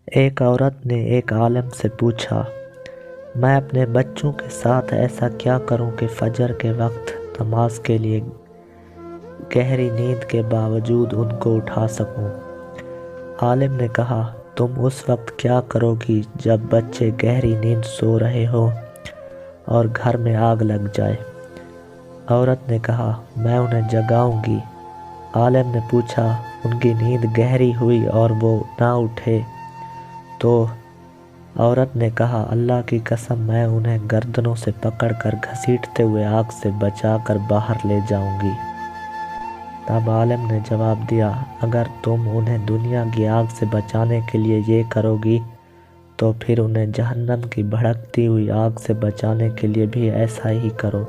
ایک عورت نے ایک عالم سے پوچھا، میں اپنے بچوں کے ساتھ ایسا کیا کروں کہ فجر کے وقت نماز کے لیے گہری نیند کے باوجود ان کو اٹھا سکوں؟ عالم نے کہا، تم اس وقت کیا کرو گی جب بچے گہری نیند سو رہے ہو اور گھر میں آگ لگ جائے؟ عورت نے کہا، میں انہیں جگاؤں گی۔ عالم نے پوچھا، ان کی نیند گہری ہوئی اور وہ نہ اٹھے تو؟ عورت نے کہا، اللہ کی قسم میں انہیں گردنوں سے پکڑ کر گھسیٹتے ہوئے آگ سے بچا کر باہر لے جاؤں گی۔ تب عالم نے جواب دیا، اگر تم انہیں دنیا کی آگ سے بچانے کے لیے یہ کرو گی تو پھر انہیں جہنم کی بھڑکتی ہوئی آگ سے بچانے کے لیے بھی ایسا ہی کرو۔